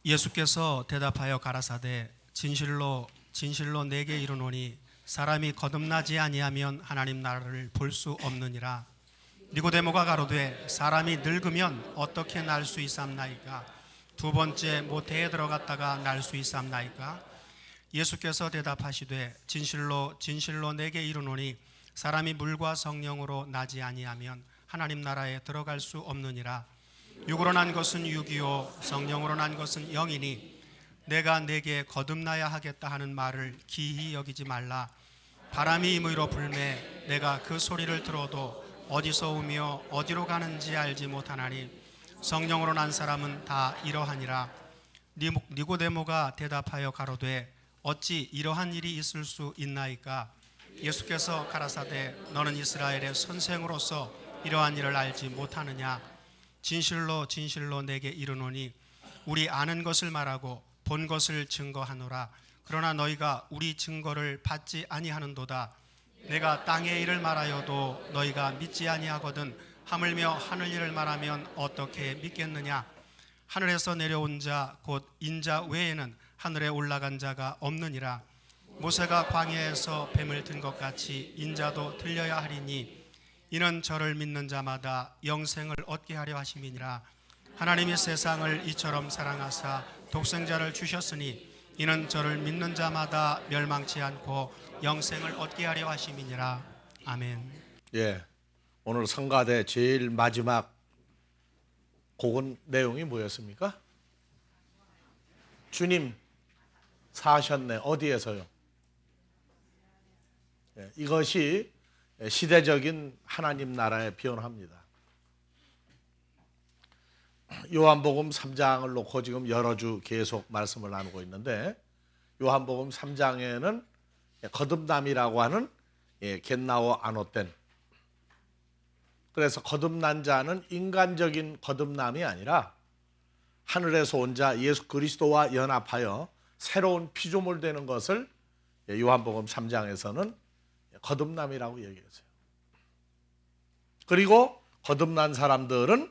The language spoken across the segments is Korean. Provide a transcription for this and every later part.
예수께서 대답하여 가라사대 진실로 진실로 내게 이르노니 사람이 거듭나지 아니하면 하나님 나라를 볼 수 없느니라. 니고데모가 가로되 사람이 늙으면 어떻게 날 수 있삼나이까? 두 번째 모태에 들어갔다가 날 수 있삼나이까? 예수께서 대답하시되 진실로 진실로 내게 이르노니 사람이 물과 성령으로 나지 아니하면 하나님 나라에 들어갈 수 없느니라. 육으로 난 것은 육이요 성령으로 난 것은 영이니 내가 내게 거듭나야 하겠다 하는 말을 기히 여기지 말라. 바람이 임의로 불매 내가 그 소리를 들어도 어디서 오며 어디로 가는지 알지 못하나니 성령으로 난 사람은 다 이러하니라. 니고데모가 대답하여 가로되 어찌 이러한 일이 있을 수 있나이까? 예수께서 가라사대 너는 이스라엘의 선생으로서 이러한 일을 알지 못하느냐? 진실로 진실로 내게 이르노니 우리 아는 것을 말하고 본 것을 증거하노라. 그러나 너희가 우리 증거를 받지 아니하는도다. 내가 땅의 일을 말하여도 너희가 믿지 아니하거든 하물며 하늘 일을 말하면 어떻게 믿겠느냐? 하늘에서 내려온 자 곧 인자 외에는 하늘에 올라간 자가 없느니라. 모세가 광야에서 뱀을 든 것 같이 인자도 들려야 하리니 이는 저를 믿는 자마다 영생을 얻게 하려 하심이니라. 하나님이 세상을 이처럼 사랑하사 독생자를 주셨으니 이는 저를 믿는 자마다 멸망치 않고 영생을 얻게 하려 하심이니라. 아멘. 예, 오늘 성가대 제일 마지막 곡은 내용이 뭐였습니까? 주님 사셨네. 어디에서요? 예, 이것이 시대적인 하나님 나라에 변합니다. 요한복음 3장을 놓고 지금 여러 주 계속 말씀을 나누고 있는데 요한복음 3장에는 거듭남이라고 하는 겟나오 아노텐, 그래서 거듭난 자는 인간적인 거듭남이 아니라 하늘에서 온 자 예수 그리스도와 연합하여 새로운 피조물 되는 것을 요한복음 3장에서는 거듭남이라고 얘기했어요. 그리고 거듭난 사람들은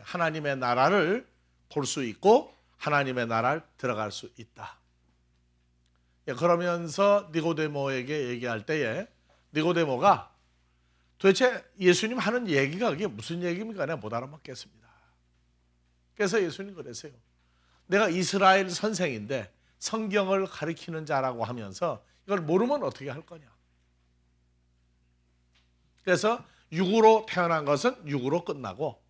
하나님의 나라를 볼 수 있고 하나님의 나라를 들어갈 수 있다. 그러면서 니고데모에게 얘기할 때에 니고데모가 도대체 예수님 하는 얘기가 그게 무슨 얘기입니까? 내가 못 알아먹겠습니다. 그래서 예수님 그랬어요. 내가 이스라엘 선생인데 성경을 가리키는 자라고 하면서 이걸 모르면 어떻게 할 거냐. 그래서 육으로 태어난 것은 육으로 끝나고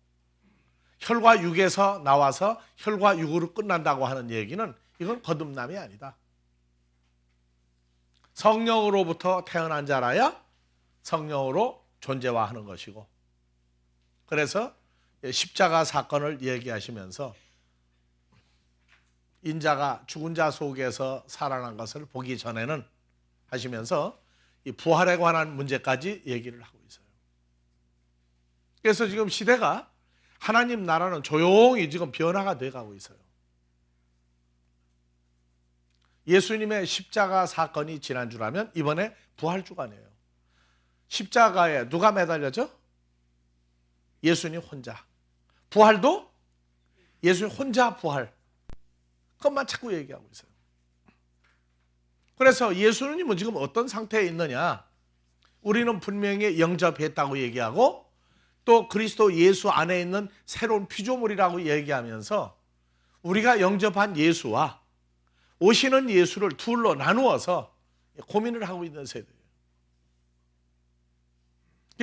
혈과 육에서 나와서 혈과 육으로 끝난다고 하는 얘기는 이건 거듭남이 아니다. 성령으로부터 태어난 자라야 성령으로 존재화하는 것이고, 그래서 십자가 사건을 얘기하시면서 인자가 죽은 자 속에서 살아난 것을 보기 전에는 하시면서 이 부활에 관한 문제까지 얘기를 하고 있어요. 그래서 지금 시대가 하나님 나라는 조용히 지금 변화가 돼가고 있어요. 예수님의 십자가 사건이 지난주라면 이번에 부활주간이에요. 십자가에 누가 매달렸죠? 예수님 혼자. 부활도 예수님 혼자 부활. 그것만 자꾸 얘기하고 있어요. 그래서 예수님은 지금 어떤 상태에 있느냐? 우리는 분명히 영접했다고 얘기하고 또 그리스도 예수 안에 있는 새로운 피조물이라고 얘기하면서 우리가 영접한 예수와 오시는 예수를 둘로 나누어서 고민을 하고 있는 세대예요.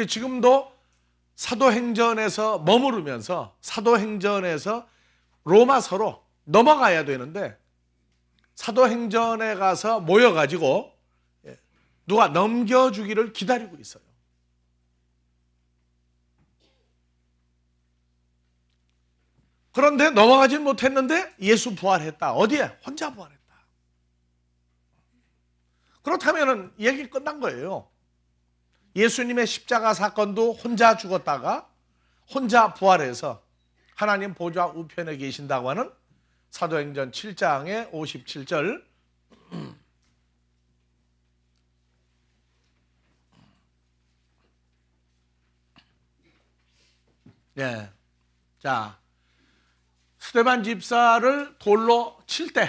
지금도 사도행전에서 머무르면서 사도행전에서 로마서로 넘어가야 되는데 사도행전에 가서 모여가지고 누가 넘겨주기를 기다리고 있어요. 그런데 넘어가진 못했는데 예수 부활했다. 어디에? 혼자 부활했다. 그렇다면 얘기 끝난 거예요. 예수님의 십자가 사건도 혼자 죽었다가 혼자 부활해서 하나님 보좌 우편에 계신다고 하는 사도행전 7장의 57절. 네. 자, 스데반 집사를 돌로 칠 때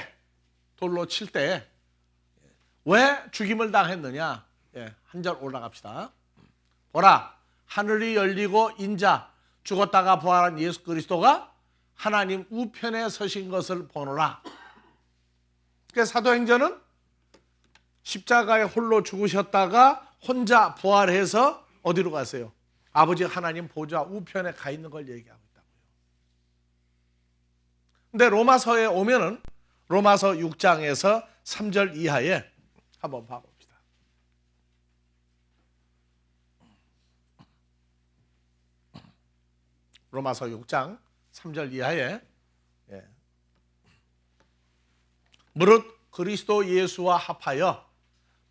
왜 죽임을 당했느냐? 한 절 올라갑시다. 보라, 하늘이 열리고 인자 죽었다가 부활한 예수 그리스도가 하나님 우편에 서신 것을 보노라. 그러니까 사도행전은 십자가에 홀로 죽으셨다가 혼자 부활해서 어디로 가세요? 아버지 하나님 보좌 우편에 가 있는 걸 얘기하고 있다고요. 근데 로마서에 오면은 로마서 6장에서 3절 이하에 한번 봐봅시다. 로마서 6장 3절 이하에 무릇 그리스도 예수와 합하여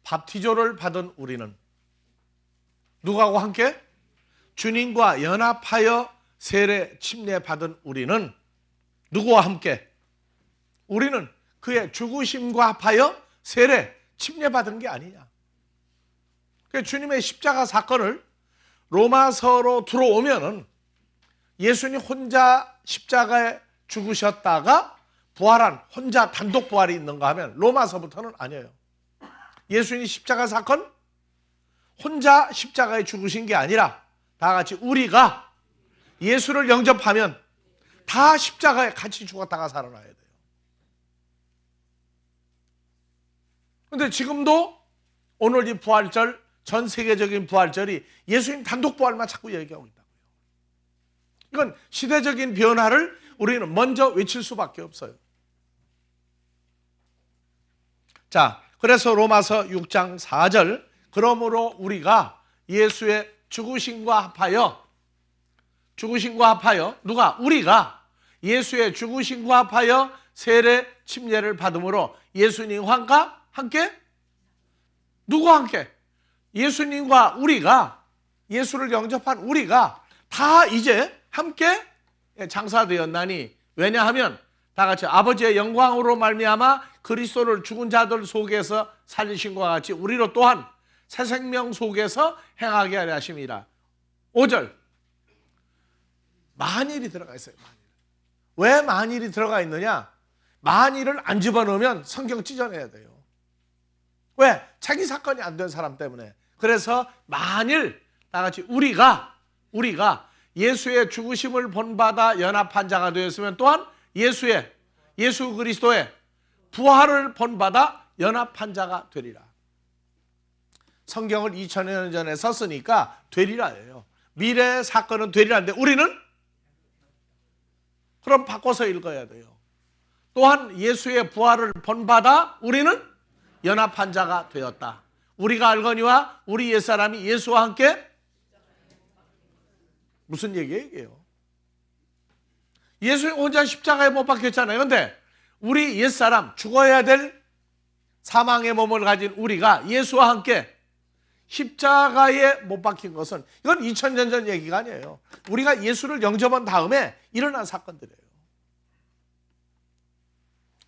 밥티조를 받은 우리는 누구하고 함께? 주님과 연합하여 세례 침례 받은 우리는 누구와 함께? 우리는 그의 죽으심과 합하여 세례 침례 받은 게 아니냐. 주님의 십자가 사건을 로마서로 들어오면은 예수님 혼자 십자가에 죽으셨다가 부활한 혼자 단독 부활이 있는가 하면 로마서부터는 아니에요. 예수님 십자가 사건 혼자 십자가에 죽으신 게 아니라 다 같이 우리가 예수를 영접하면 다 십자가에 같이 죽었다가 살아나야 돼요. 그런데 지금도 오늘 이 부활절, 전 세계적인 부활절이 예수님 단독 부활만 자꾸 얘기하고 있다고요. 이건 시대적인 변화를 우리는 먼저 외칠 수밖에 없어요. 자, 그래서 로마서 6장 4절, 그러므로 우리가 예수의 죽으심과 합하여 누가? 우리가 예수의 죽으심과 합하여 세례 침례를 받음으로 예수님과 함께? 누구와 함께? 예수님과 우리가, 예수를 영접한 우리가 다 이제 함께 장사되었나니, 왜냐하면 다 같이 아버지의 영광으로 말미암아 그리스도를 죽은 자들 속에서 살리신 것과 같이 우리로 또한 새 생명 속에서 행하게 하려 하심이라. 5절 만일이 들어가 있어요. 왜 만일이 들어가 있느냐? 만일을 안 집어넣으면 성경 찢어내야 돼요. 왜? 자기 사건이 안 된 사람 때문에. 그래서 만일 다 같이 우리가 예수의 죽으심을 본받아 연합한 자가 되었으면 또한 예수 그리스도의 부활을 본받아 연합한 자가 되리라. 성경을 2000년 전에 썼으니까 되리라예요. 미래의 사건은 되리라인데 우리는 그럼 바꿔서 읽어야 돼요. 또한 예수의 부활을 본받아 우리는 연합한 자가 되었다. 우리가 알거니와 우리 옛사람이 예수와 함께 무슨 얘기예요 이게요? 예수님 혼자 십자가에 못 박혔잖아요. 그런데 우리 옛사람, 죽어야 될 사망의 몸을 가진 우리가 예수와 함께 십자가에 못 박힌 것은 이건 2000년 전 얘기가 아니에요. 우리가 예수를 영접한 다음에 일어난 사건들이에요.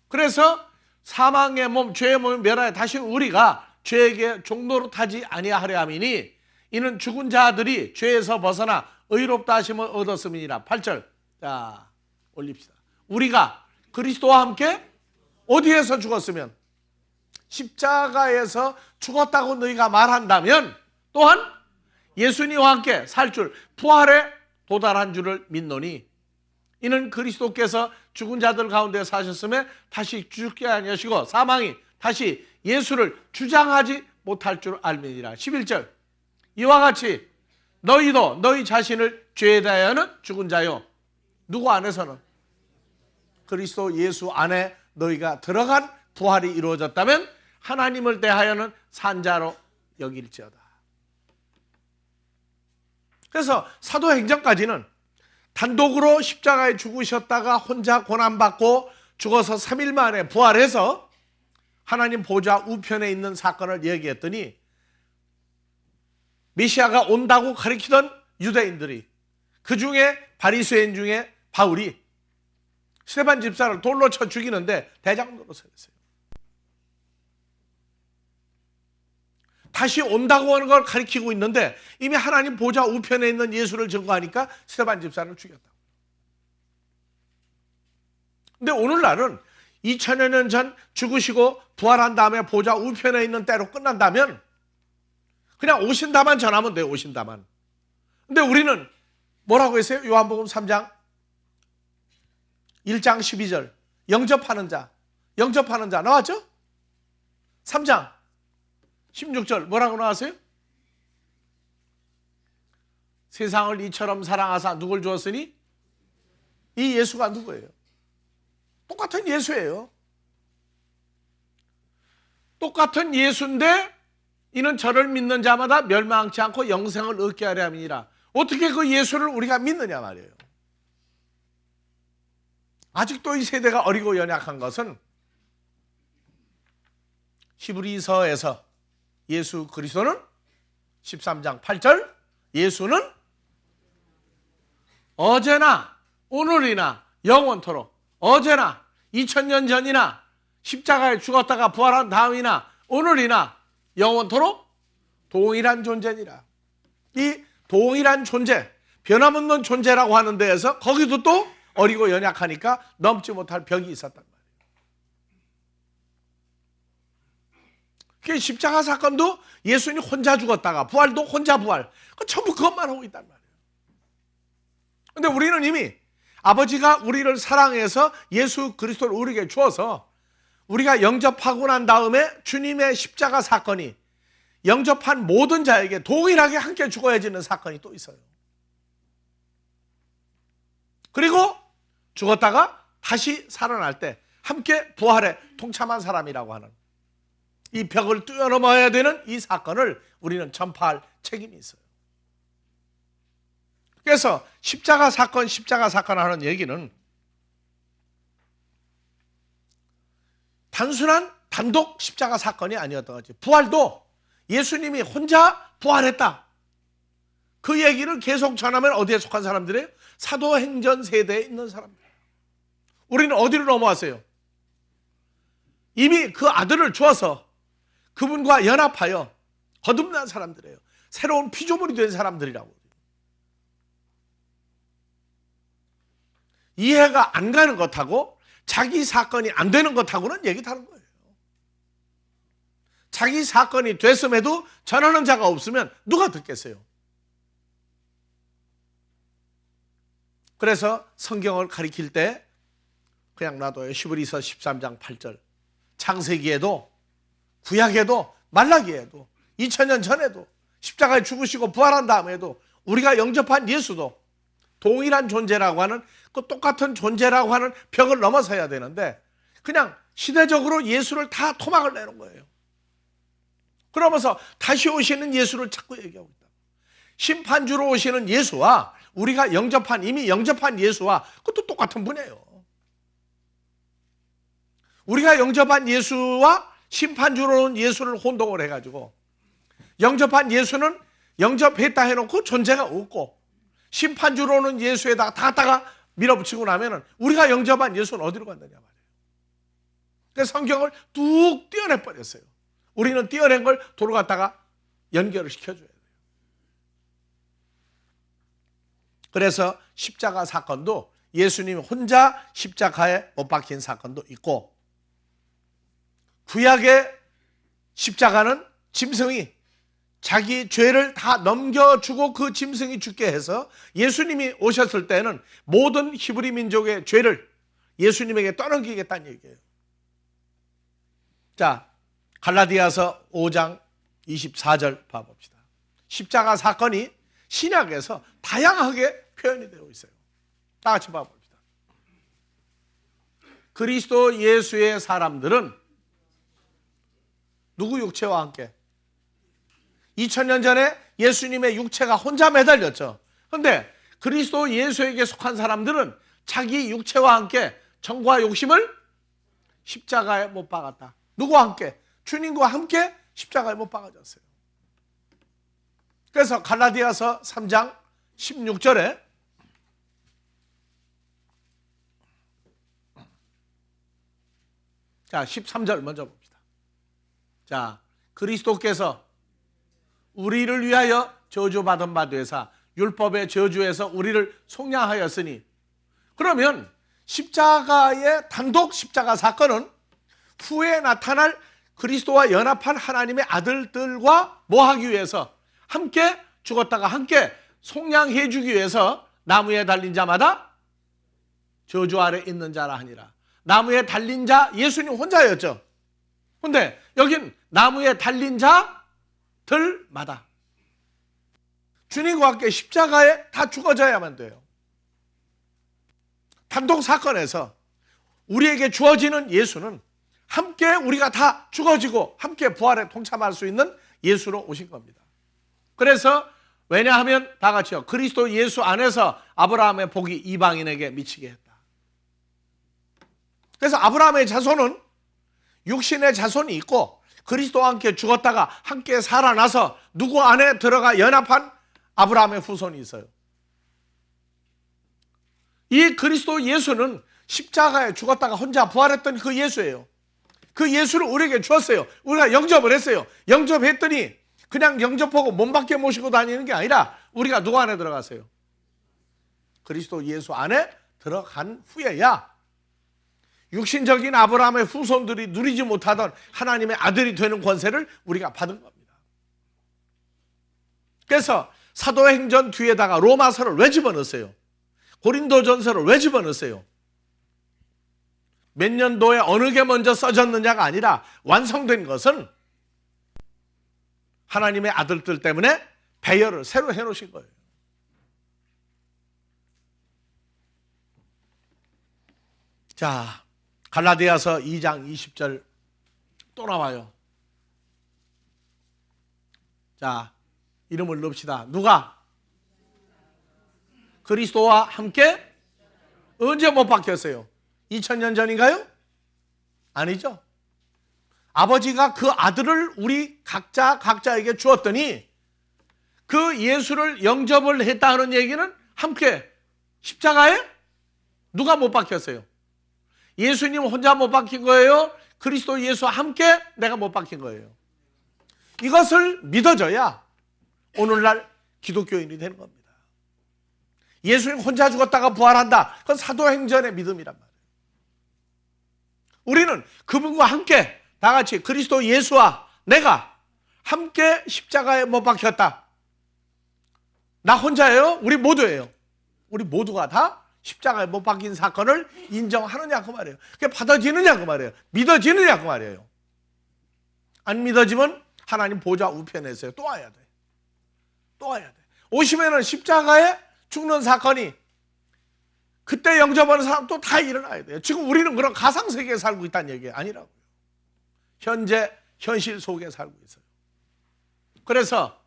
그래서 사망의 몸, 죄의 몸을 멸하여 다시 우리가 죄에게 종노릇 하지 아니하려 함이니 이는 죽은 자들이 죄에서 벗어나 의롭다 하심을 얻었음이니라. 8절 자 올립시다. 우리가 그리스도와 함께 어디에서 죽었으면? 십자가에서 죽었다고 너희가 말한다면 또한 예수님과 함께 살 줄, 부활에 도달한 줄을 믿노니 이는 그리스도께서 죽은 자들 가운데 사셨음에 다시 죽게 아니하시고 사망이 다시 예수를 주장하지 못할 줄 알미니라. 11절 이와 같이 너희도 너희 자신을 죄에 대하여는 죽은 자요. 누구 안에서는? 그리스도 예수 안에 너희가 들어간 부활이 이루어졌다면 하나님을 대하여는 산 자로 여길지어다. 그래서 사도행전까지는 단독으로 십자가에 죽으셨다가 혼자 고난받고 죽어서 3일 만에 부활해서 하나님 보좌 우편에 있는 사건을 얘기했더니 메시아가 온다고 가리키던 유대인들이, 그 중에 바리새인 중에 바울이 스데반 집사를 돌로 쳐 죽이는데 대장로로 세웠어요. 다시 온다고 하는 걸 가리키고 있는데 이미 하나님 보좌 우편에 있는 예수를 증거하니까 스데반 집사를 죽였다. 근데 오늘날은 2000여 년 전 죽으시고 부활한 다음에 보좌 우편에 있는 때로 끝난다면 그냥 오신다만 전하면 돼요. 오신다만. 근데 우리는 뭐라고 했어요? 요한복음 3장 1장 12절 영접하는 자 나왔죠? 3장 16절 뭐라고 나왔어요? 세상을 이처럼 사랑하사 누굴 주었으니? 이 예수가 누구예요? 똑같은 예수예요. 똑같은 예수인데 이는 저를 믿는 자마다 멸망치 않고 영생을 얻게 하려 함이니라. 어떻게 그 예수를 우리가 믿느냐 말이에요. 아직도 이 세대가 어리고 연약한 것은 히브리서에서 예수 그리스도는 13장 8절 예수는 어제나 오늘이나 영원토록 어제나 2000년 전이나 십자가에 죽었다가 부활한 다음이나 오늘이나 영원토록 동일한 존재니라. 이 동일한 존재, 변함없는 존재라고 하는 데에서 거기도 또 어리고 연약하니까 넘지 못할 벽이 있었단 말이에요. 그 십자가 사건도 예수님이 혼자 죽었다가 부활도 혼자 부활. 전부 그것만 하고 있단 말이에요. 그런데 우리는 이미 아버지가 우리를 사랑해서 예수 그리스도를 우리에게 주어서 우리가 영접하고 난 다음에 주님의 십자가 사건이 영접한 모든 자에게 동일하게 함께 죽어야지는 사건이 또 있어요. 그리고 죽었다가 다시 살아날 때 함께 부활에 동참한 사람이라고 하는 이 벽을 뛰어넘어야 되는 이 사건을 우리는 전파할 책임이 있어요. 그래서 십자가 사건 하는 얘기는 단순한 단독 십자가 사건이 아니었던 거지. 부활도 예수님이 혼자 부활했다. 그 얘기를 계속 전하면 어디에 속한 사람들이에요? 사도행전 세대에 있는 사람들. 우리는 어디로 넘어왔어요? 이미 그 아들을 주어서 그분과 연합하여 거듭난 사람들이에요. 새로운 피조물이 된 사람들이라고. 이해가 안 가는 것하고 자기 사건이 안 되는 것하고는 얘기 다른 거예요. 자기 사건이 됐음에도 전하는 자가 없으면 누가 듣겠어요? 그래서 성경을 가리킬 때 그냥 놔둬요. 히브리서 13장 8절. 창세기에도 구약에도 말라기에도 2000년 전에도 십자가에 죽으시고 부활한 다음에도 우리가 영접한 예수도 동일한 존재라고 하는 그 똑같은 존재라고 하는 벽을 넘어서야 되는데 그냥 시대적으로 예수를 다 토막을 내는 거예요. 그러면서 다시 오시는 예수를 자꾸 얘기하고 있다. 심판주로 오시는 예수와 우리가 이미 영접한 예수와 그것도 똑같은 분이에요. 우리가 영접한 예수와 심판주로 온 예수를 혼동을 해가지고 영접한 예수는 영접했다 해놓고 존재가 없고 심판주로는 예수에다가 다 갖다가 밀어붙이고 나면은 우리가 영접한 예수는 어디로 갔느냐 말이에요. 그래서 성경을 뚝 떼어내버렸어요. 우리는 떼어낸 걸 도로 갖다가 연결을 시켜줘야 돼요. 그래서 십자가 사건도 예수님 혼자 십자가에 못 박힌 사건도 있고 구약의 십자가는 짐승이 자기 죄를 다 넘겨주고 그 짐승이 죽게 해서 예수님이 오셨을 때는 모든 히브리 민족의 죄를 예수님에게 떠넘기겠다는 얘기예요. 자, 갈라디아서 5장 24절 봐봅시다. 십자가 사건이 신약에서 다양하게 표현이 되어 있어요. 다 같이 봐봅시다. 그리스도 예수의 사람들은 누구 육체와 함께? 2000년 전에 예수님의 육체가 혼자 매달렸죠. 그런데 그리스도 예수에게 속한 사람들은 자기 육체와 함께 정과 욕심을 십자가에 못 박았다. 누구와 함께? 주님과 함께 십자가에 못 박아졌어요. 그래서 갈라디아서 3장 16절에 자 13절 먼저 봅시다. 자, 그리스도께서 우리를 위하여 저주받은 바 되사 율법의 저주에서 우리를 속량하였으니, 그러면 십자가의 단독 십자가 사건은 후에 나타날 그리스도와 연합한 하나님의 아들들과 뭐 하기 위해서, 함께 죽었다가 함께 속량해 주기 위해서 나무에 달린 자마다 저주 아래 있는 자라 하니라. 나무에 달린 자 예수님 혼자였죠. 근데 여긴 나무에 달린 자들마다 주님과 함께 십자가에 다 죽어져야만 돼요. 단독 사건에서 우리에게 주어지는 예수는 함께 우리가 다 죽어지고 함께 부활에 동참할 수 있는 예수로 오신 겁니다. 그래서 왜냐하면 다 같이요, 그리스도 예수 안에서 아브라함의 복이 이방인에게 미치게 했다. 그래서 아브라함의 자손은 육신의 자손이 있고 그리스도와 함께 죽었다가 함께 살아나서 누구 안에 들어가 연합한 아브라함의 후손이 있어요. 이 그리스도 예수는 십자가에 죽었다가 혼자 부활했던 그 예수예요. 그 예수를 우리에게 주었어요. 우리가 영접을 했어요. 영접했더니 그냥 영접하고 몸 밖에 모시고 다니는 게 아니라 우리가 누구 안에 들어갔어요? 그리스도 예수 안에 들어간 후에야 육신적인 아브라함의 후손들이 누리지 못하던 하나님의 아들이 되는 권세를 우리가 받은 겁니다. 그래서 사도행전 뒤에다가 로마서를 왜 집어넣었어요? 고린도전서를 왜 집어넣었어요? 몇 년도에 어느 게 먼저 써졌느냐가 아니라 완성된 것은 하나님의 아들들 때문에 배열을 새로 해놓으신 거예요. 자, 갈라디아서 2장 20절 또 나와요. 자, 이름을 넣읍시다. 누가? 그리스도와 함께 언제 못 박혔어요? 2000년 전인가요? 아니죠. 아버지가 그 아들을 우리 각자에게 주었더니 그 예수를 영접을 했다 하는 얘기는 함께 십자가에 누가 못 박혔어요? 예수님 혼자 못 박힌 거예요? 그리스도 예수와 함께 내가 못 박힌 거예요. 이것을 믿어줘야 오늘날 기독교인이 되는 겁니다. 예수님 혼자 죽었다가 부활한다. 그건 사도행전의 믿음이란 말이에요. 우리는 그분과 함께 다 같이 그리스도 예수와 내가 함께 십자가에 못 박혔다. 나 혼자예요? 우리 모두예요. 우리 모두가 다 십자가에 못 박힌 사건을 인정하느냐 그 말이에요. 그게 받아지느냐 그 말이에요. 믿어지느냐 그 말이에요. 안 믿어지면 하나님 보좌 우편에서요. 또 와야 돼. 또 와야 돼. 오시면은 십자가에 죽는 사건이 그때 영접하는 사람도 다 일어나야 돼요. 지금 우리는 그런 가상세계에 살고 있다는 얘기 아니라고요. 현재 현실 속에 살고 있어요. 그래서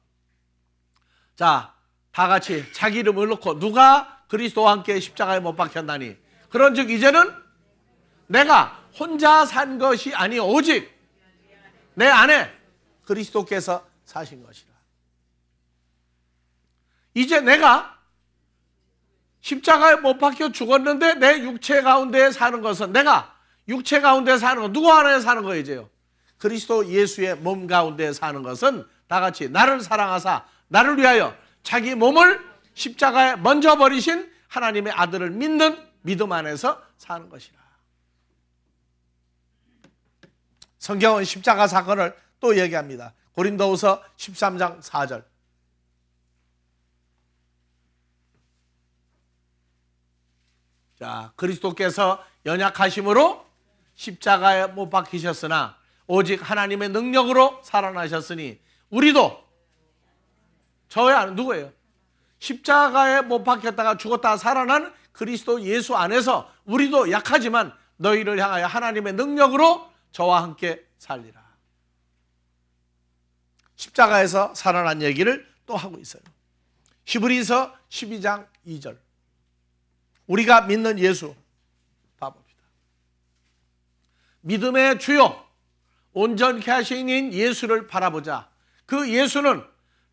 자, 다 같이 자기 이름을 넣고 누가 그리스도와 함께 십자가에 못 박혔나니 그런즉 이제는 내가 혼자 산 것이 아니 오직 내 안에 그리스도께서 사신 것이라. 이제 내가 십자가에 못 박혀 죽었는데 내 육체 가운데 사는 것은 내가 육체 가운데 사는 것 누구 안에 사는 거예요? 이제요. 그리스도 예수의 몸 가운데 사는 것은 다 같이 나를 사랑하사 나를 위하여 자기 몸을 십자가에 먼저 버리신 하나님의 아들을 믿는 믿음 안에서 사는 것이라. 성경은 십자가 사건을 또 얘기합니다. 고린도후서 13장 4절. 자, 그리스도께서 연약하심으로 십자가에 못 박히셨으나 오직 하나님의 능력으로 살아나셨으니 우리도 저야 누구예요? 십자가에 못 박혔다가 죽었다가 살아난 그리스도 예수 안에서 우리도 약하지만 너희를 향하여 하나님의 능력으로 저와 함께 살리라. 십자가에서 살아난 얘기를 또 하고 있어요. 히브리서 12장 2절. 우리가 믿는 예수 봐봅시다. 믿음의 주요 온전케 하시는 예수를 바라보자. 그 예수는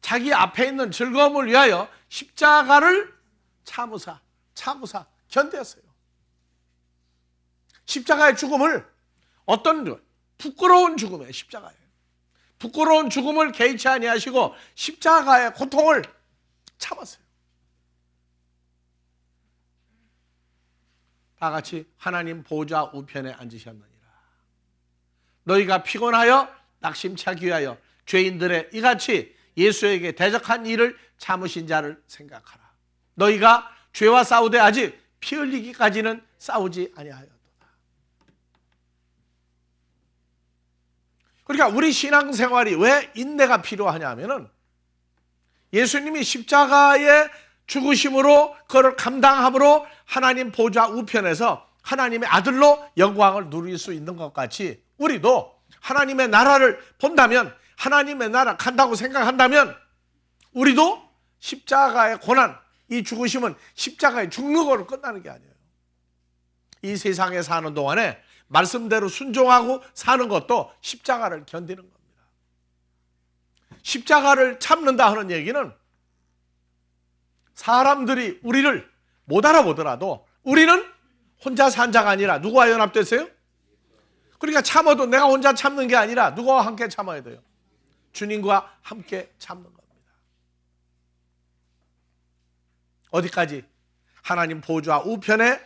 자기 앞에 있는 즐거움을 위하여 십자가를 참으사 견뎠어요. 십자가의 죽음을 어떤 부끄러운 죽음이에요. 십자가예요. 부끄러운 죽음을 개의치 아니하시고 십자가의 고통을 참았어요. 다 같이 하나님 보좌 우편에 앉으셨느니라. 너희가 피곤하여 낙심차기 위하여 죄인들의 이같이 예수에게 대적한 일을 참으신 자를 생각하라. 너희가 죄와 싸우되 아직 피 흘리기까지는 싸우지 아니하였도다. 그러니까 우리 신앙생활이 왜 인내가 필요하냐 하면은 예수님이 십자가의 죽으심으로 그걸 감당함으로 하나님 보좌 우편에서 하나님의 아들로 영광을 누릴 수 있는 것 같이 우리도 하나님의 나라를 본다면, 하나님의 나라 간다고 생각한다면 우리도 십자가의 고난, 이 죽으심은 십자가에 죽는 거로 끝나는 게 아니에요. 이 세상에 사는 동안에 말씀대로 순종하고 사는 것도 십자가를 견디는 겁니다. 십자가를 참는다 하는 얘기는 사람들이 우리를 못 알아보더라도 우리는 혼자 산 자가 아니라 누구와 연합됐어요? 그러니까 참아도 내가 혼자 참는 게 아니라 누구와 함께 참아야 돼요? 주님과 함께 참는 겁니다. 어디까지? 하나님 보좌 우편에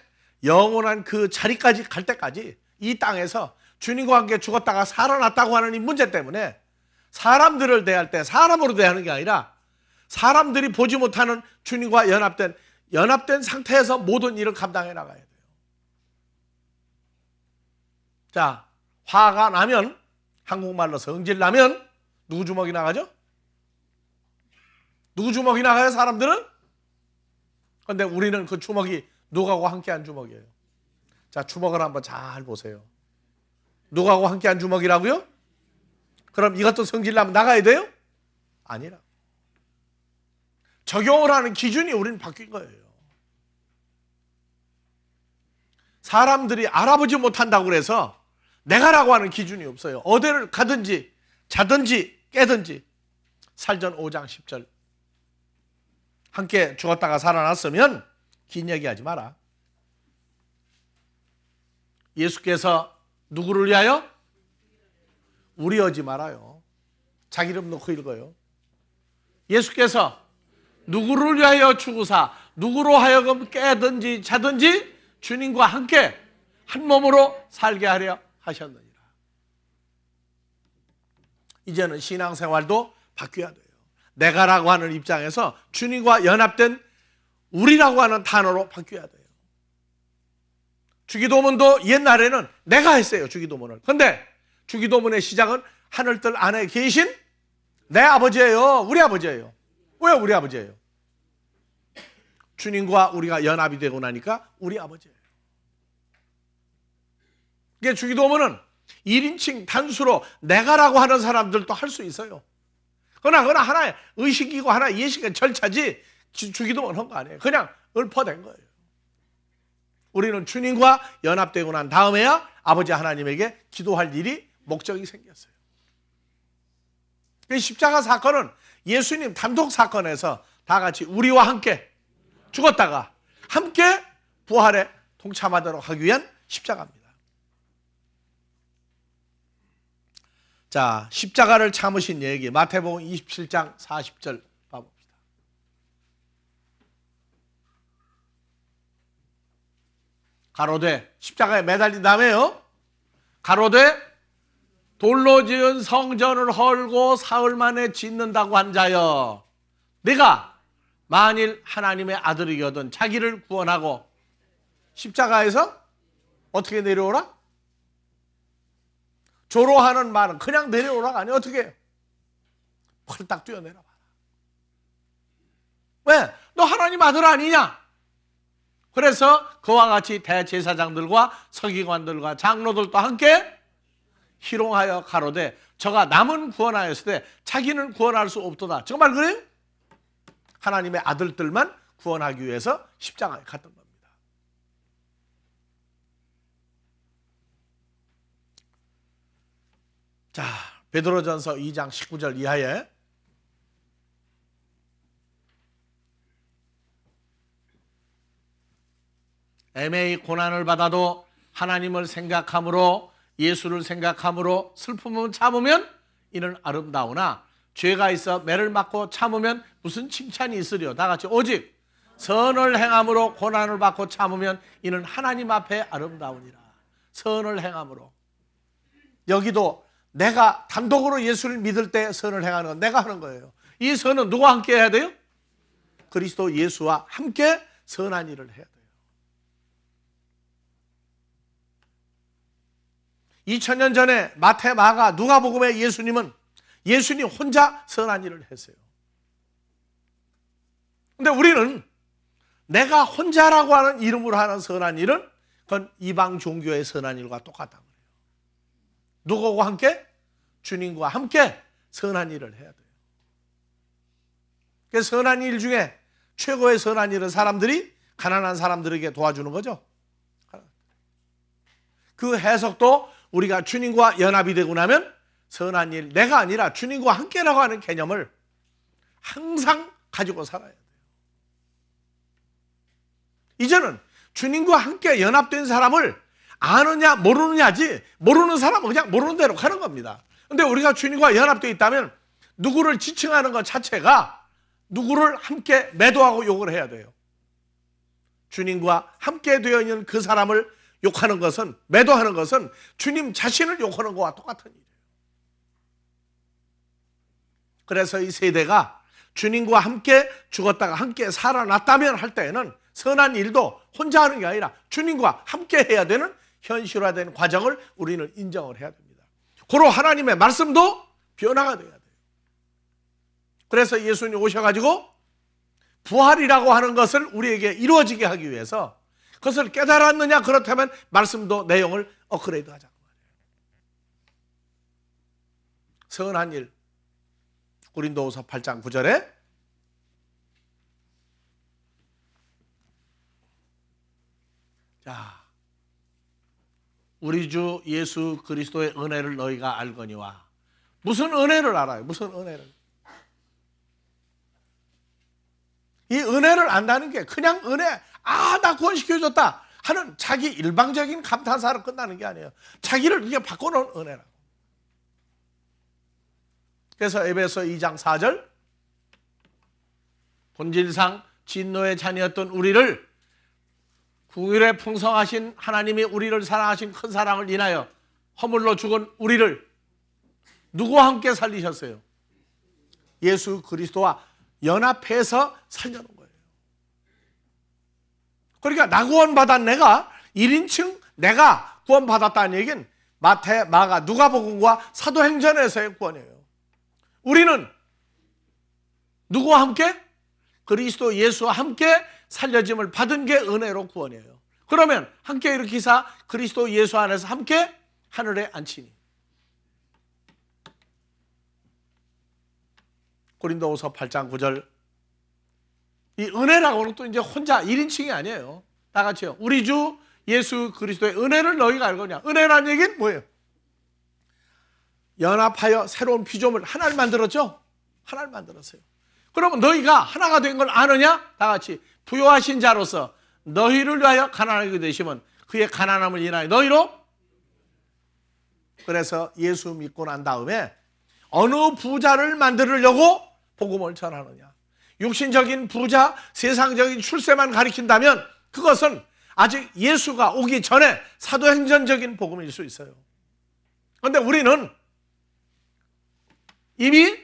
영원한 그 자리까지 갈 때까지 이 땅에서 주님과 함께 죽었다가 살아났다고 하는 이 문제 때문에 사람들을 대할 때 사람으로 대하는 게 아니라 사람들이 보지 못하는 주님과 연합된 상태에서 모든 일을 감당해 나가야 돼요. 자, 화가 나면, 한국말로 성질 나면 누구 주먹이 나가죠? 누구 주먹이 나가요, 사람들은? 그런데 우리는 그 주먹이 누구하고 함께한 주먹이에요. 자, 주먹을 한번 잘 보세요. 누구하고 함께한 주먹이라고요? 그럼 이것도 성질 나면 나가야 돼요? 아니라. 적용을 하는 기준이 우리는 바뀐 거예요. 사람들이 알아보지 못한다고 그래서 내가라고 하는 기준이 없어요. 어디를 가든지 자든지 깨든지. 살전 5장 10절. 함께 죽었다가 살아났으면 긴 얘기하지 마라. 예수께서 누구를 위하여? 우리하지 말아요. 자기 이름 넣고 읽어요. 예수께서 누구를 위하여 죽으사 누구로 하여금 깨든지 자든지 주님과 함께 한 몸으로 살게 하려 하셨느니라. 이제는 신앙생활도 바뀌어야 돼요. 내가라고 하는 입장에서 주님과 연합된 우리라고 하는 단어로 바뀌어야 돼요. 주기도문도 옛날에는 내가 했어요, 주기도문을. 그런데 주기도문의 시작은 하늘뜰 안에 계신 내 아버지예요. 우리 아버지예요. 왜 우리 아버지예요? 주님과 우리가 연합이 되고 나니까 우리 아버지예요. 이게 주기도문은 1인칭 단수로 내가라고 하는 사람들도 할 수 있어요. 그러나 하나의 의식이고 하나의 예식의 절차지 주기도문 한 거 아니에요. 그냥 읊어댄 거예요. 우리는 주님과 연합되고 난 다음에야 아버지 하나님에게 기도할 일이 목적이 생겼어요. 십자가 사건은 예수님 단독 사건에서 다 같이 우리와 함께 죽었다가 함께 부활에 동참하도록 하기 위한 십자가입니다. 자, 십자가를 참으신 얘기 마태복음 27장 40절 봐봅시다. 가로되 십자가에 매달린 다음에요. 가로되 돌로 지은 성전을 헐고 사흘 만에 짓는다고 한 자여, 네가 만일 하나님의 아들이거든 자기를 구원하고 십자가에서 어떻게 내려오라? 조로하는 말은 그냥 내려오라가 아니에요. 어떻게 해요? 펄딱 뛰어내려봐. 왜? 너 하나님 아들 아니냐? 그래서 그와 같이 대제사장들과 서기관들과 장로들도 함께 희롱하여 가로되 저가 남은 구원하였을 때 자기는 구원할 수 없도다. 정말 그래요? 하나님의 아들들만 구원하기 위해서 십자가에 갔던 겁니다. 자, 베드로전서 2장 19절 이하에 애매히 고난을 받아도 하나님을 생각함으로 예수를 생각함으로 슬픔을 참으면 이는 아름다우나 죄가 있어 매를 맞고 참으면 무슨 칭찬이 있으리요. 다 같이 오직 선을 행함으로 고난을 받고 참으면 이는 하나님 앞에 아름다우니라. 선을 행함으로. 여기도 내가 단독으로 예수를 믿을 때 선을 행하는 건 내가 하는 거예요. 이 선은 누구와 함께 해야 돼요? 그리스도 예수와 함께 선한 일을 해야 돼요. 2000년 전에 마태, 마가, 누가복음의 예수님은 예수님 혼자 선한 일을 했어요. 근데 우리는 내가 혼자라고 하는 이름으로 하는 선한 일은 그건 이방 종교의 선한 일과 똑같다는 거예요. 누구와 함께? 주님과 함께 선한 일을 해야 돼요. 그래서 선한 일 중에 최고의 선한 일은 사람들이 가난한 사람들에게 도와주는 거죠. 그 해석도 우리가 주님과 연합이 되고 나면 선한 일, 내가 아니라 주님과 함께라고 하는 개념을 항상 가지고 살아야 돼요. 이제는 주님과 함께 연합된 사람을 아느냐 모르느냐지, 모르는 사람은 그냥 모르는 대로 가는 겁니다. 그런데 우리가 주님과 연합되어 있다면 누구를 지칭하는 것 자체가 누구를 함께 매도하고 욕을 해야 돼요. 주님과 함께 되어 있는 그 사람을 욕하는 것은, 매도하는 것은 주님 자신을 욕하는 것과 똑같은 일이에요. 그래서 이 세대가 주님과 함께 죽었다가 함께 살아났다면 할 때에는 선한 일도 혼자 하는 게 아니라 주님과 함께 해야 되는 현실화된 과정을 우리는 인정을 해야 됩니다. 고로 하나님의 말씀도 변화가 돼야 돼요. 그래서 예수님이 오셔가지고 부활이라고 하는 것을 우리에게 이루어지게 하기 위해서 그것을 깨달았느냐, 그렇다면 말씀도 내용을 업그레이드 하자고 말이에요. 선한 일, 고린도후서 8장 9절에 자, 우리 주 예수 그리스도의 은혜를 너희가 알거니와. 무슨 은혜를 알아요? 무슨 은혜를? 이 은혜를 안다는 게 그냥 은혜, 나 구원시켜줬다 하는 자기 일방적인 감탄사로 끝나는 게 아니에요. 자기를 이렇게 바꿔놓은 은혜라고. 그래서 에베소 2장 4절, 본질상 진노의 자녀였던 우리를 긍휼에 풍성하신 하나님이 우리를 사랑하신 큰 사랑을 인하여 허물로 죽은 우리를 누구와 함께 살리셨어요? 예수 그리스도와 연합해서 살려놓은 거예요. 그러니까 나 구원받은 내가 1인칭 내가 구원받았다는 얘기는 마태, 마가, 누가복음과 사도행전에서의 구원이에요. 우리는 누구와 함께? 그리스도 예수와 함께 살려짐을 받은 게 은혜로 구원이에요. 그러면 함께 일으키사 그리스도 예수 안에서 함께 하늘에 앉히니. 고린도후서 8장 9절. 이 은혜라고는 또 이제 혼자 1인칭이 아니에요. 다 같이요. 우리 주 예수 그리스도의 은혜를 너희가 알거냐. 은혜라는 얘기는 뭐예요? 연합하여 새로운 피조물 하나를 만들었죠? 하나를 만들었어요. 그러면 너희가 하나가 된 걸 아느냐? 다 같이. 부요하신 자로서 너희를 위하여 가난하게 되시면 그의 가난함을 인하여 너희로. 그래서 예수 믿고 난 다음에 어느 부자를 만들려고 복음을 전하느냐. 육신적인 부자, 세상적인 출세만 가리킨다면 그것은 아직 예수가 오기 전에 사도행전적인 복음일 수 있어요. 그런데 우리는 이미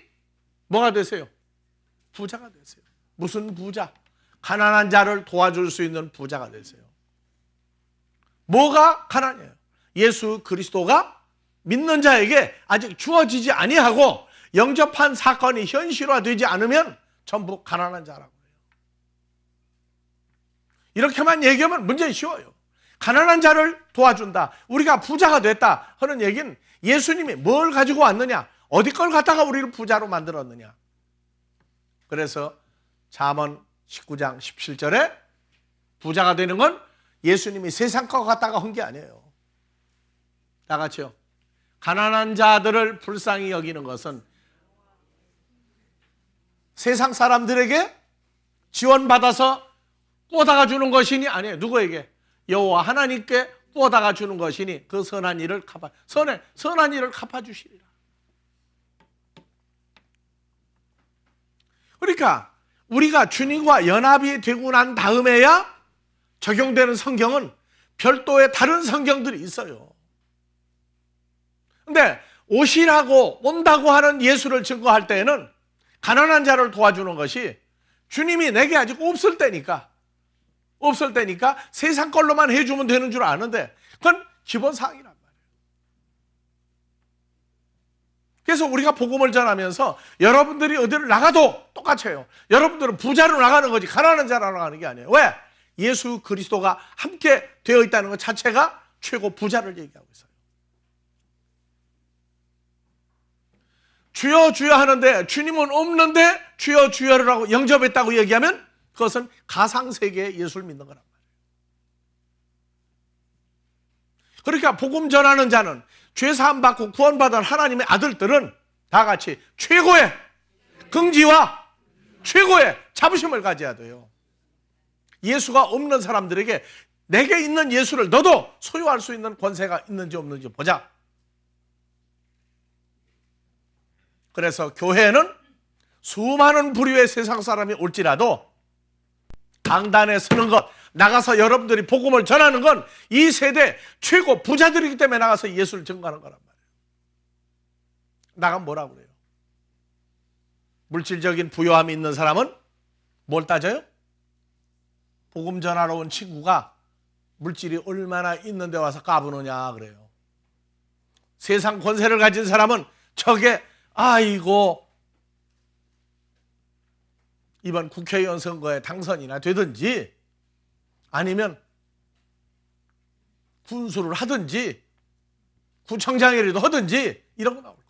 뭐가 되세요? 부자가 되세요. 무슨 부자? 가난한 자를 도와줄 수 있는 부자가 되세요. 뭐가 가난해요? 예수 그리스도가 믿는 자에게 아직 주어지지 아니하고 영접한 사건이 현실화되지 않으면 전부 가난한 자라고 해요. 이렇게만 얘기하면 문제는 쉬워요. 가난한 자를 도와준다, 우리가 부자가 됐다 하는 얘기는 예수님이 뭘 가지고 왔느냐, 어디 걸 갖다가 우리를 부자로 만들었느냐. 그래서 잠언 19장 17절에 부자가 되는 건 예수님이 세상 거 갖다가 한 게 아니에요. 다 같이요. 가난한 자들을 불쌍히 여기는 것은 세상 사람들에게 지원받아서 꾸어다가 주는 것이니 아니에요. 누구에게? 여호와 하나님께 꾸어다가 주는 것이니 그 선한 일을 선한 일을 갚아주시리라. 그러니까 우리가 주님과 연합이 되고 난 다음에야 적용되는 성경은 별도의 다른 성경들이 있어요. 근데 오시라고 온다고 하는 예수를 증거할 때에는 가난한 자를 도와주는 것이 주님이 내게 아직 없을 때니까 세상 걸로만 해주면 되는 줄 아는데 그건 기본사항이란 말이에요. 그래서 우리가 복음을 전하면서 여러분들이 어디를 나가도 똑같아요. 여러분들은 부자로 나가는 거지 가난한 자로 나가는 게 아니에요. 왜? 예수 그리스도가 함께 되어 있다는 것 자체가 최고 부자를 얘기하고 있어요. 주여 주여 하는데 주님은 없는데 주여 주여라고 영접했다고 얘기하면 그것은 가상세계의 예수를 믿는 거란 말이에요. 그러니까 복음 전하는 자는 죄사함 받고 구원받은 하나님의 아들들은 다 같이 최고의 긍지와 최고의 자부심을 가져야 돼요. 예수가 없는 사람들에게 내게 있는 예수를 너도 소유할 수 있는 권세가 있는지 없는지 보자. 그래서 교회는 수많은 부류의 세상 사람이 올지라도 강단에 서는 것, 나가서 여러분들이 복음을 전하는 건 이 세대 최고 부자들이기 때문에 나가서 예수를 증거하는 거란 말이에요. 나가면 뭐라고 그래요? 물질적인 부요함이 있는 사람은 뭘 따져요? 복음 전하러 온 친구가 물질이 얼마나 있는데 와서 까부느냐 그래요. 세상 권세를 가진 사람은 저게 아이고 이번 국회의원 선거에 당선이나 되든지 아니면 군수를 하든지 구청장이라도 하든지 이런 거 나올 거라.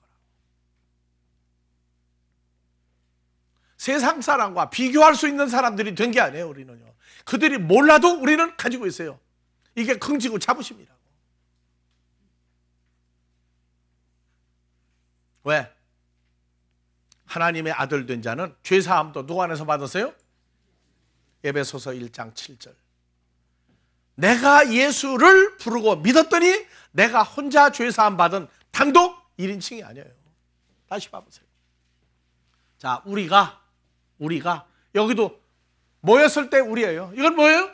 세상 사람과 비교할 수 있는 사람들이 된 게 아니에요. 우리는요. 그들이 몰라도 우리는 가지고 있어요. 이게 긍지고 자부심이라고. 왜? 하나님의 아들 된 자는 죄사함도 누구 안에서 받았어요? 에베소서 1장 7절. 내가 예수를 부르고 믿었더니 내가 혼자 죄사함 받은 단독 1인칭이 아니에요. 다시 봐보세요. 자, 우리가 여기도 모였을 때 우리예요. 이건 뭐예요?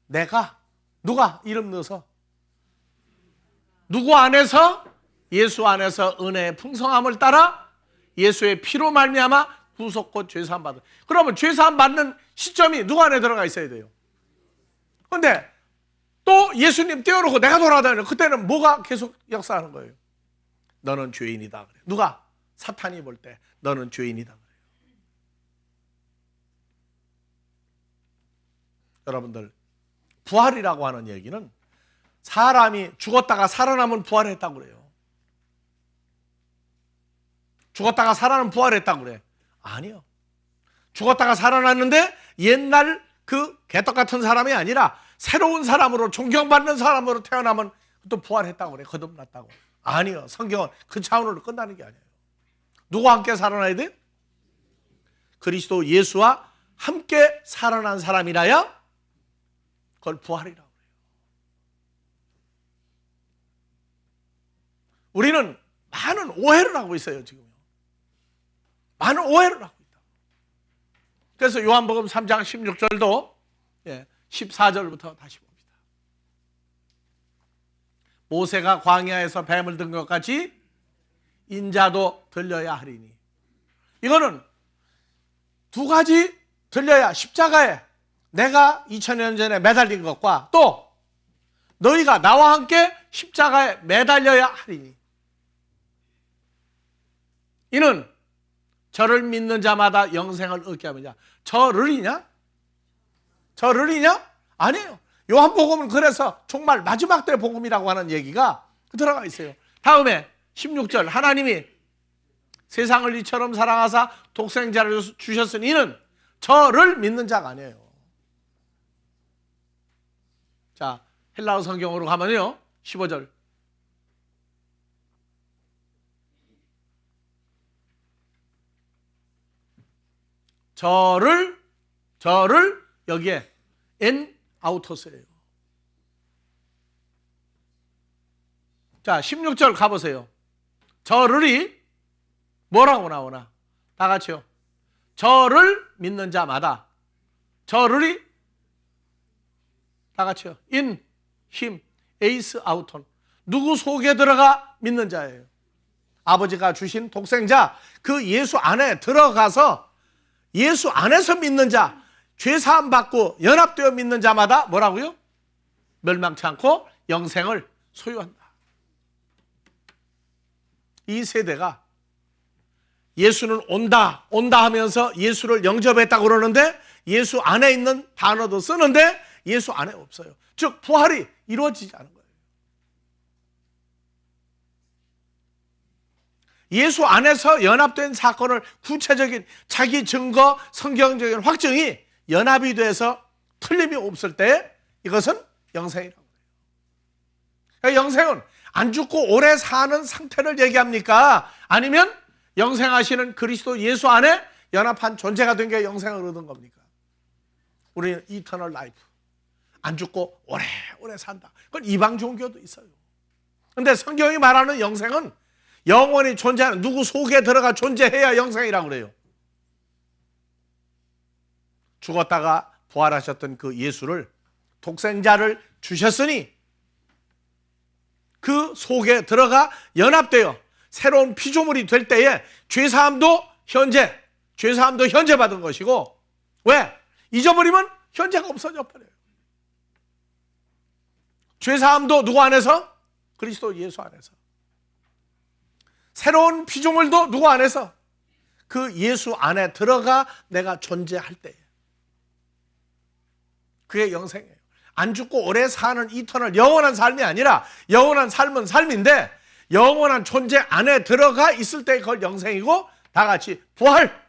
내가 누가 이름 넣어서 누구 안에서? 예수 안에서 은혜의 풍성함을 따라 예수의 피로 말미암아 구속곧 죄사함 받은. 그러면 죄사함 받는 시점이 누구 안에 들어가 있어야 돼요. 그런데 또 예수님 떼어놓고 내가 돌아다니는 그때는 뭐가 계속 역사하는 거예요? 너는 죄인이다 그래. 누가? 사탄이 볼 때 너는 죄인이다 그래요. 여러분들 부활이라고 하는 얘기는 사람이 죽었다가 살아나면 부활했다고 그래요. 죽었다가 살아나면 부활했다고 그래. 아니요. 죽었다가 살아났는데 옛날 그 개떡 같은 사람이 아니라 새로운 사람으로 존경받는 사람으로 태어나면 또 부활했다고 그래. 거듭났다고. 아니요. 성경은 그 차원으로 끝나는 게 아니에요. 누구와 함께 살아나야 돼? 그리스도 예수와 함께 살아난 사람이라야 그걸 부활이라고 해요. 우리는 많은 오해를 하고 있어요. 지금 많은 오해를 하고 있다. 그래서 요한복음 3장 16절도 14절부터 다시 봅니다. 모세가 광야에서 뱀을 든 것 같이 인자도 들려야 하리니. 이거는 두 가지 들려야 십자가에 내가 2000년 전에 매달린 것과 또 너희가 나와 함께 십자가에 매달려야 하리니. 이는 저를 믿는 자마다 영생을 얻게 하느냐. 저를이냐? 아니에요. 요한복음은 그래서 정말 마지막 때 복음이라고 하는 얘기가 들어가 있어요. 다음에 16절 하나님이 세상을 이처럼 사랑하사 독생자를 주셨으니 이는 저를 믿는 자가 아니에요. 자, 헬라어 성경으로 가면요 15절 저를 여기에 엔 아우토스예요. 자, 16절 가보세요. 저를이 뭐라고 나오나? 다 같이요. 저를 믿는 자마다, 저를이 다 같이요. 인, 힘, 에이스, 아우톤. 누구 속에 들어가 믿는 자예요. 아버지가 주신 독생자, 그 예수 안에 들어가서 예수 안에서 믿는 자, 죄사함 받고 연합되어 믿는 자마다 뭐라고요? 멸망치 않고 영생을 소유한다. 이 세대가 예수는 온다 하면서 예수를 영접했다고 그러는데 예수 안에 있는 단어도 쓰는데 예수 안에 없어요. 즉 부활이 이루어지지 않은 거예요. 예수 안에서 연합된 사건을 구체적인 자기 증거, 성경적인 확증이 연합이 돼서 틀림이 없을 때 이것은 영생이라고 해요. 그러니까 영생은 안 죽고 오래 사는 상태를 얘기합니까? 아니면 영생하시는 그리스도 예수 안에 연합한 존재가 된 게 영생을 얻은 겁니까? 우리는 이터널 라이프, 안 죽고 오래오래 산다. 그건 이방 종교도 있어요. 그런데 성경이 말하는 영생은 영원히 존재하는, 누구 속에 들어가 존재해야 영생이라고 그래요. 죽었다가 부활하셨던 그 예수를, 독생자를 주셨으니 그 속에 들어가 연합되어 새로운 피조물이 될 때에 죄사함도 현재 받은 것이고, 왜? 잊어버리면 현재가 없어져 버려요. 죄사함도 누구 안에서? 그리스도 예수 안에서. 새로운 피조물도 누구 안에서? 그 예수 안에 들어가 내가 존재할 때에. 그게 영생이에요. 안 죽고 오래 사는 이터널 영원한 삶이 아니라, 영원한 삶은 삶인데 영원한 존재 안에 들어가 있을 때 그걸 영생이고, 다 같이 부활.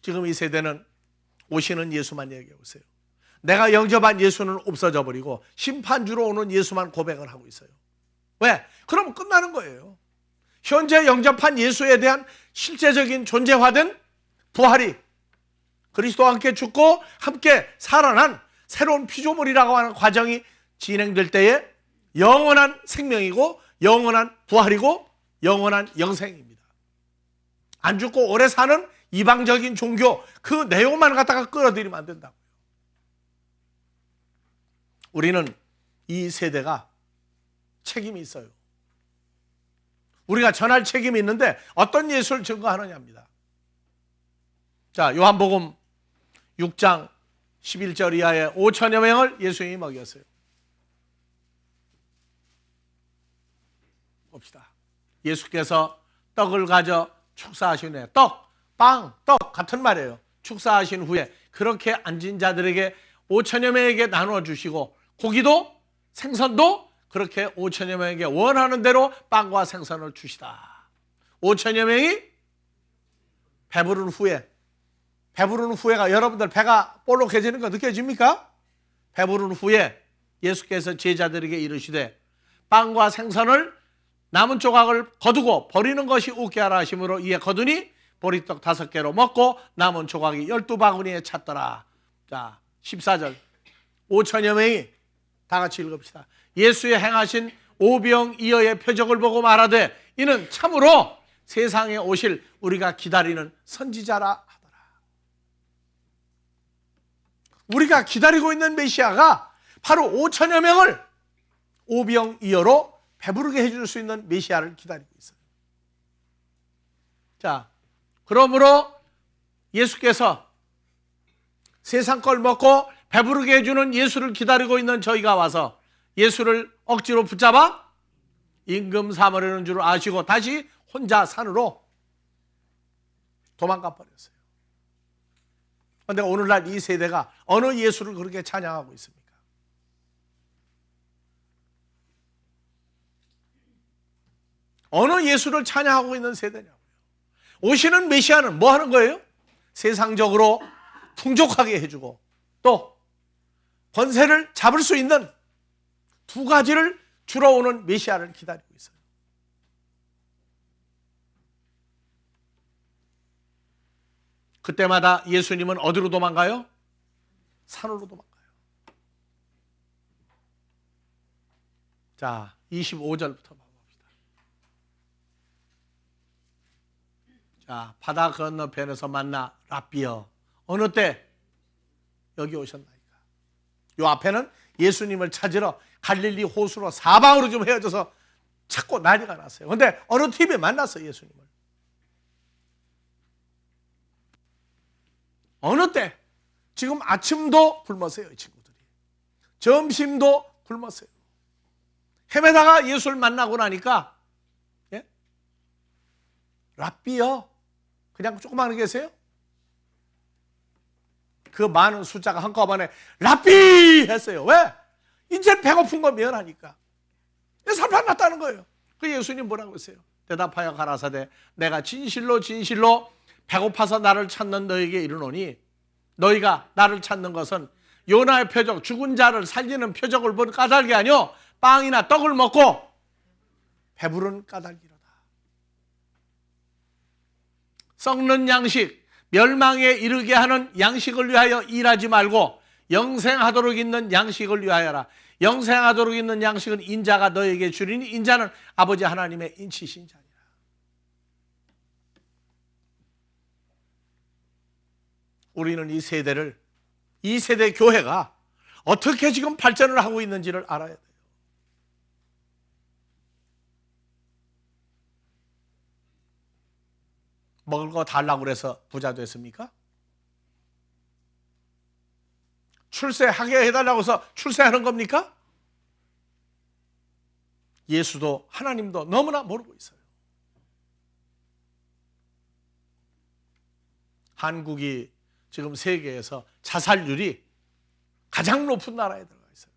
지금 이 세대는 오시는 예수만 얘기하고 있어요. 내가 영접한 예수는 없어져 버리고 심판주로 오는 예수만 고백을 하고 있어요. 왜? 그러면 끝나는 거예요. 현재 영접한 예수에 대한 실제적인 존재화된 부활이, 그리스도와 함께 죽고 함께 살아난 새로운 피조물이라고 하는 과정이 진행될 때에 영원한 생명이고 영원한 부활이고 영원한 영생입니다. 안 죽고 오래 사는 이방적인 종교, 그 내용만 갖다가 끌어들이면 안 된다고요. 우리는 이 세대가 책임이 있어요. 우리가 전할 책임이 있는데 어떤 예수를 증거하느냐입니다. 자, 요한복음 6장 11절 이하의 5천여 명을 예수님이 먹였어요. 봅시다. 예수께서 떡을 가져 축사하신 후에, 떡 같은 말이에요. 축사하신 후에 그렇게 앉은 자들에게 5천여 명에게 나누어 주시고, 고기도 생선도 그렇게 5천여 명에게 원하는 대로 빵과 생선을 주시다. 5천여 명이 배부른 후에가, 여러분들 배가 볼록해지는 거 느껴집니까? 배부른 후에 예수께서 제자들에게 이르시되 빵과 생선을 남은 조각을 거두고 버리는 것이 웃게 하라 하심으로 이에 거두니 보리떡 5개로 먹고 남은 조각이 12바구니에 찼더라. 자, 14절. 5천여 명이 다 같이 읽읍시다. 예수의 행하신 오병이어의 표적을 보고 말하되 이는 참으로 세상에 오실 우리가 기다리는 선지자라 하더라. 우리가 기다리고 있는 메시아가 바로 5천여 명을 오병이어로 배부르게 해줄 수 있는 메시아를 기다리고 있어요. 자, 그러므로 예수께서 세상 걸 먹고 배부르게 해주는 예수를 기다리고 있는 저희가 와서 예수를 억지로 붙잡아 임금 삼으려는 줄 아시고 다시 혼자 산으로 도망가 버렸어요. 그런데 오늘날 이 세대가 어느 예수를 그렇게 찬양하고 있습니까? 어느 예수를 찬양하고 있는 세대냐고요. 오시는 메시아는 뭐 하는 거예요? 세상적으로 풍족하게 해주고 또 권세를 잡을 수 있는 두 가지를 주러 오는 메시아를 기다리고 있어요. 그때마다 예수님은 어디로 도망가요? 산으로 도망가요. 자, 25절부터 봅시다. 자, 바다 건너편에서 만나 랍비여. 어느 때? 여기 오셨나이까. 요 앞에는 예수님을 찾으러 갈릴리 호수로 사방으로 좀 헤어져서 찾고 난리가 났어요. 근데 어느 팀에 만났어요, 예수님을. 어느 때? 지금 아침도 굶었어요, 이 친구들이. 점심도 굶었어요. 헤매다가 예수를 만나고 나니까, 예? 랍비요. 그냥 조그마한 게 계세요? 그 많은 숫자가 한꺼번에 랍비 했어요. 왜? 이제 배고픈 거 미안하니까. 살판 났다는 거예요. 그 예수님 뭐라고 했어요? 대답하여 가라사대 내가 진실로 진실로 배고파서 나를 찾는 너에게 이르노니 너희가 나를 찾는 것은 요나의 표적, 죽은 자를 살리는 표적을 본 까닭이 아니요 빵이나 떡을 먹고 배부른 까닭이로다. 썩는 양식, 멸망에 이르게 하는 양식을 위하여 일하지 말고 영생하도록 있는 양식을 위하여라. 영생하도록 있는 양식은 인자가 너에게 주리니 인자는 아버지 하나님의 인치신 자니라. 우리는 이 세대 교회가 어떻게 지금 발전을 하고 있는지를 알아야 돼요. 먹을 거 달라고 그래서 부자 됐습니까? 출세하게 해달라고 해서 출세하는 겁니까? 예수도 하나님도 너무나 모르고 있어요. 한국이 지금 세계에서 자살률이 가장 높은 나라에 들어가 있어요.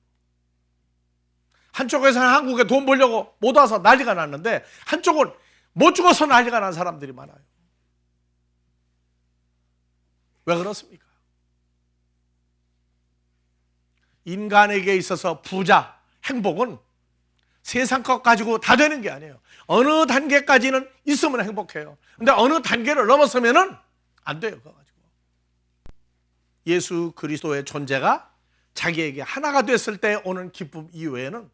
한쪽에서는 한국에 돈 벌려고 못 와서 난리가 났는데 한쪽은 못 죽어서 난리가 난 사람들이 많아요. 왜 그렇습니까? 인간에게 있어서 부자, 행복은 세상 것 가지고 다 되는 게 아니에요. 어느 단계까지는 있으면 행복해요. 근데 어느 단계를 넘어서면은 안 돼요. 그거 가지고. 예수 그리스도의 존재가 자기에게 하나가 됐을 때 오는 기쁨 이외에는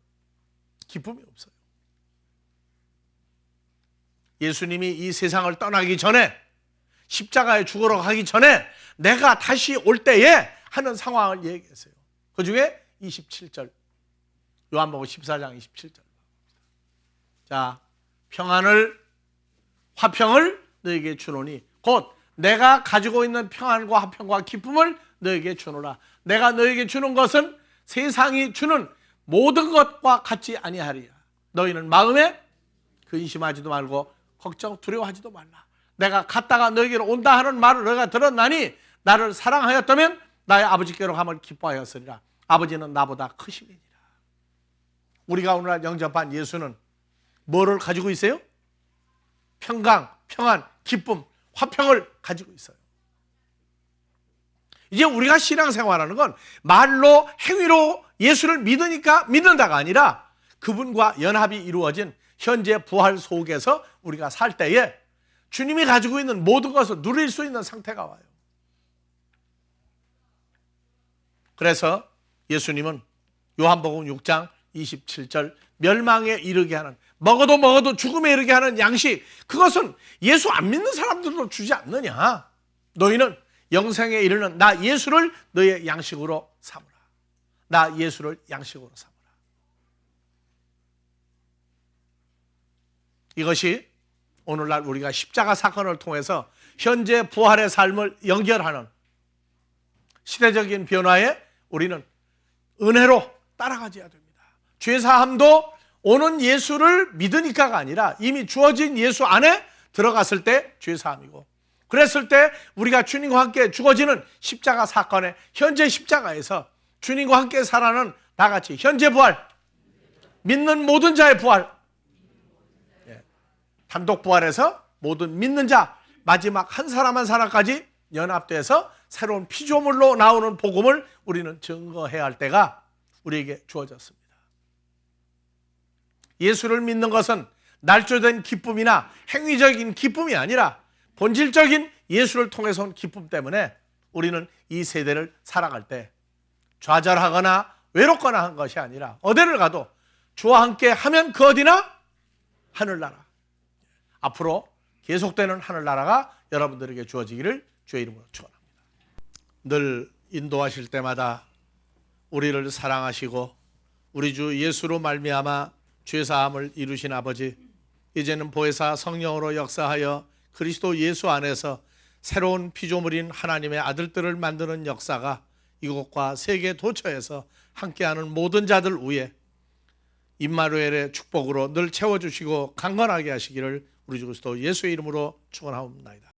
기쁨이 없어요. 예수님이 이 세상을 떠나기 전에 십자가에 죽으러 가기 전에 내가 다시 올 때에 하는 상황을 얘기했어요. 그 중에 27절 요한복음 14장 27절 자 화평을 너에게 주노니 곧 내가 가지고 있는 평안과 화평과 기쁨을 너에게 주노라. 내가 너에게 주는 것은 세상이 주는 모든 것과 같지 아니하리라. 너희는 마음에 근심하지도 말고 걱정 두려워하지도 말라. 내가 갔다가 너에게로 온다 하는 말을 너희가 들었나니 나를 사랑하였다면 나의 아버지께로 가면 기뻐하였으리라. 아버지는 나보다 크심이니라. 우리가 오늘날 영접한 예수는 뭐를 가지고 있어요? 평강, 평안, 기쁨, 화평을 가지고 있어요. 이제 우리가 신앙생활하는 건 말로 행위로 예수를 믿으니까 믿는다가 아니라 그분과 연합이 이루어진 현재 부활 속에서 우리가 살 때에 주님이 가지고 있는 모든 것을 누릴 수 있는 상태가 와요. 그래서 예수님은 요한복음 6장 27절 멸망에 이르게 하는 먹어도 죽음에 이르게 하는 양식 그것은 예수 안 믿는 사람들도 주지 않느냐. 너희는 영생에 이르는 나 예수를 너의 양식으로 삼으라. 나 예수를 양식으로 삼으라. 이것이 오늘날 우리가 십자가 사건을 통해서 현재 부활의 삶을 연결하는 시대적인 변화에 우리는 은혜로 따라가져야 됩니다. 죄사함도 오는 예수를 믿으니까가 아니라 이미 주어진 예수 안에 들어갔을 때 죄사함이고 그랬을 때 우리가 주님과 함께 죽어지는 십자가 사건의 현재 십자가에서 주님과 함께 살아가는 나같이 현재 부활 믿는 모든 자의 부활 단독 부활에서 모든 믿는 자 마지막 한 사람 한 사람까지 연합돼서 새로운 피조물로 나오는 복음을 우리는 증거해야 할 때가 우리에게 주어졌습니다. 예수를 믿는 것은 날조된 기쁨이나 행위적인 기쁨이 아니라 본질적인 예수를 통해서 온 기쁨 때문에 우리는 이 세대를 살아갈 때 좌절하거나 외롭거나 한 것이 아니라 어디를 가도 주와 함께 하면 그 어디나 하늘나라. 앞으로 계속되는 하늘나라가 여러분들에게 주어지기를 주의 이름으로 축원합니다. 늘 인도하실 때마다 우리를 사랑하시고 우리 주 예수로 말미암아 죄사함을 이루신 아버지, 이제는 보혜사 성령으로 역사하여 그리스도 예수 안에서 새로운 피조물인 하나님의 아들들을 만드는 역사가 이곳과 세계 도처에서 함께하는 모든 자들 위에 임마누엘의 축복으로 늘 채워주시고 강건하게 하시기를 우리 주 그리스도 예수의 이름으로 축원하옵나이다.